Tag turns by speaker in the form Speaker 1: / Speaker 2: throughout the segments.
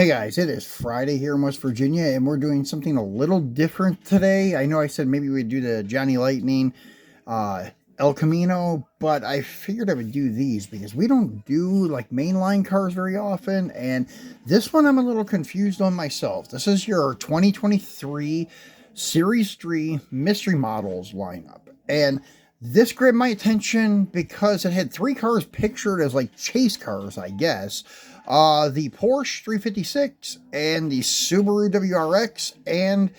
Speaker 1: Hey guys, it is Friday here in West Virginia, and we're doing something a little different today. I know I said maybe we'd do the Johnny Lightning uh, El Camino, but I figured I would do these because we don't do like mainline cars very often, and this one I'm a little confused on myself. This is your 2023 Series 3 Mystery Models lineup, and this grabbed my attention because it had three cars pictured as like chase cars, I guess. The Porsche 356 and the Subaru WRX, and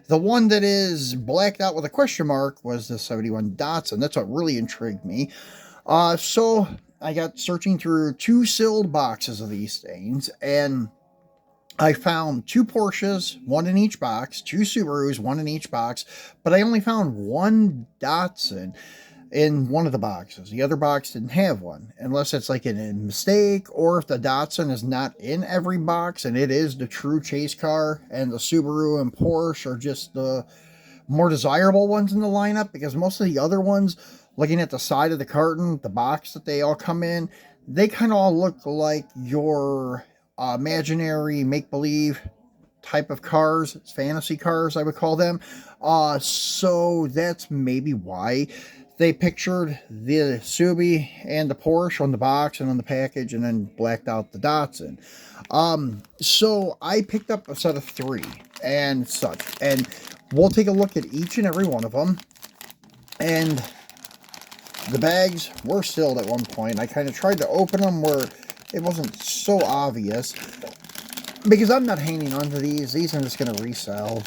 Speaker 1: the one that is blacked out with a question mark was the 71 Datsun. That's what really intrigued me. So I got searching through two sealed boxes of these things, and I found two Porsches, one in each box, two Subarus, one in each box, but I only found one Datsun in one of the boxes. The other box didn't have one, unless it's like a mistake, or if the Datsun is not in every box and it is the true chase car, and the Subaru and Porsche are just the more desirable ones in the lineup, because most of the other ones, looking at the side of the carton, the box that they all come in, they kind of all look like your imaginary make-believe type of cars. It's fantasy cars, I would call them. So that's maybe why they pictured the Subi and the Porsche on the box and on the package, and then blacked out the Datsun. So I picked up a set of three and such, and we'll take a look at each and every one of them. And the bags were sealed at one point. I kind of tried to open them where it wasn't so obvious, because I'm not hanging on to these. These I'm just going to resell.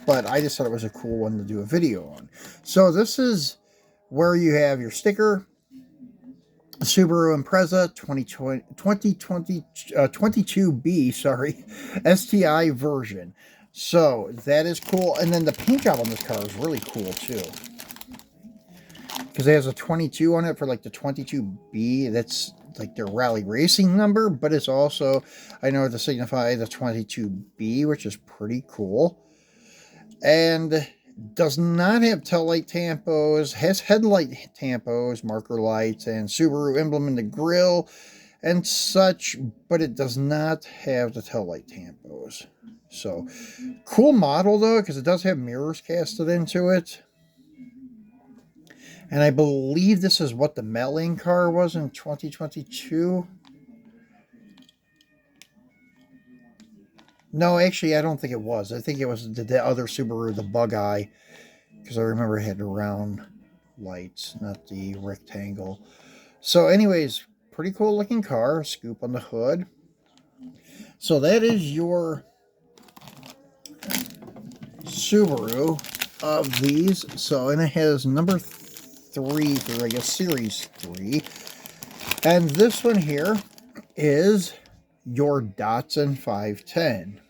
Speaker 1: But I just thought it was a cool one to do a video on. So this is where you have your sticker, Subaru Impreza 22B, sorry, STI version. So that is cool. And then the paint job on this car is really cool too, because it has a 22 on it for like the 22B. That's like their rally racing number, but it's also, I know, to signify the 22B, which is pretty cool. And does not have tail light tampos, has headlight tampos, marker lights, and Subaru emblem in the grille and such, but it does not have the tail light tampos. So, cool model though, because it does have mirrors casted into it. And I believe this is what the Melling car was in 2022. No, actually, I don't think it was. I think it was the other Subaru, the Bug Eye, because I remember it had the round lights, not the rectangle. So anyways, pretty cool looking car. Scoop on the hood. So that is your Subaru of these. So, and it has number 3 for, I guess, Series 3. And this one here is your Datsun 510.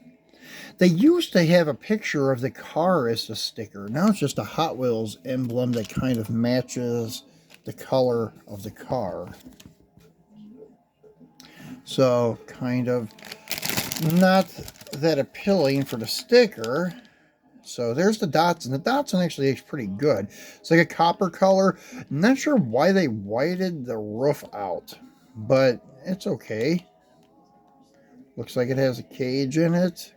Speaker 1: They used to have a picture of the car as the sticker. Now it's just a Hot Wheels emblem that kind of matches the color of the car. So, kind of not that appealing for the sticker. So there's the Datsun. The Datsun actually looks pretty good. It's like a copper color. Not sure why they whited the roof out, but it's okay. Looks like it has a cage in it.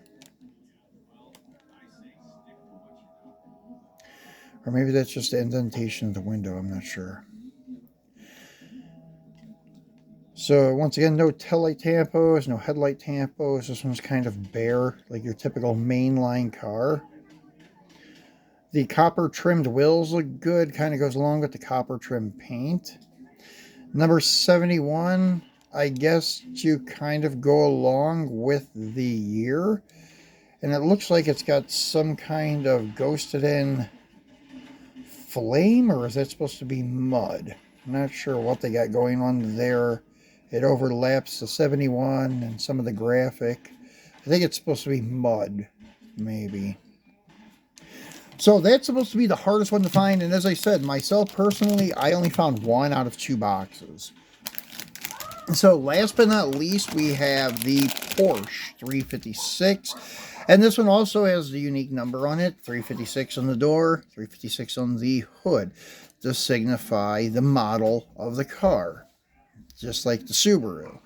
Speaker 1: Or maybe that's just the indentation of the window. I'm not sure. So once again, no taillight tampos, no headlight tampos. This one's kind of bare, like your typical mainline car. The copper trimmed wheels look good. Kind of goes along with the copper trimmed paint. Number 71, I guess to kind of go along with the year. And it looks like it's got some kind of ghosted in flame, or is that supposed to be mud? I'm not sure what they got going on there. It overlaps the 71 and some of the graphic. I think it's supposed to be mud, maybe. So that's supposed to be the hardest one to find, and as I said, myself personally, I only found one out of 2 boxes. So last but not least, we have the Porsche 356. And this one also has the unique number on it, 356 on the door, 356 on the hood, to signify the model of the car, just like the Subaru.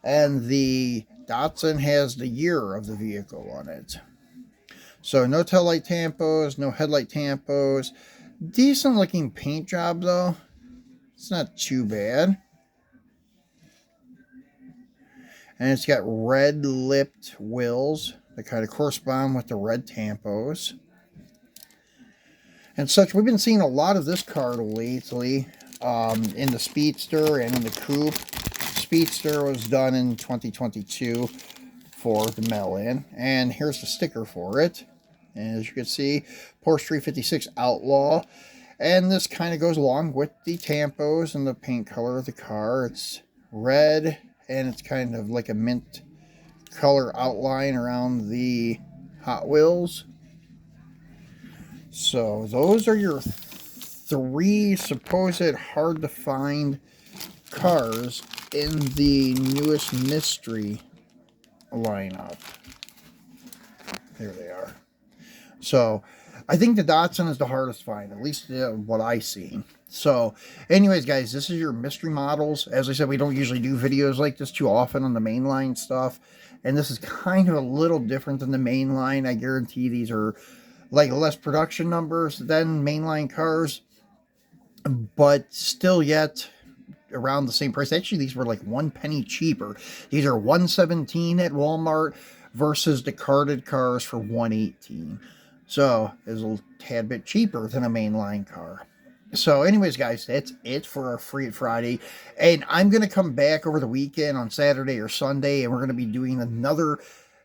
Speaker 1: And the Datsun has the year of the vehicle on it. So no tail light tampos, no headlight tampos. Decent looking paint job though. It's not too bad. And it's got red lipped wheels that kind of correspond with the red tampos. And such, we've been seeing a lot of this car lately in the Speedster and in the Coupe. Speedster was done in 2022 for the mail-in. And here's the sticker for it. And as you can see, Porsche 356 Outlaw. And this kind of goes along with the tampos and the paint color of the car. It's red, and it's kind of like a mint color outline around the Hot Wheels. So those are your three supposed hard to find cars in the newest mystery lineup. There they are. So I think the Datsun is the hardest find, at least what I see. So anyways, guys, this is your mystery models. As I said, we don't usually do videos like this too often on the mainline stuff. And this is kind of a little different than the mainline. I guarantee these are like less production numbers than mainline cars, but still yet around the same price. Actually, these were like 1 penny cheaper. These are $117 at Walmart versus the carded cars for $118. So it's a tad bit cheaper than a mainline car. So anyways, guys, that's it for our Free It Friday. And I'm going to come back over the weekend on Saturday or Sunday, and we're going to be doing another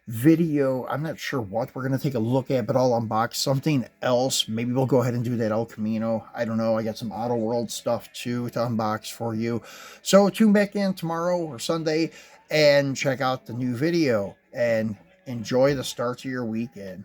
Speaker 1: video. I'm not sure what we're going to take a look at, but I'll unbox something else. Maybe we'll go ahead and do that El Camino. I don't know. I got some Auto World stuff too to unbox for you. So tune back in tomorrow or Sunday and check out the new video and enjoy the start of your weekend.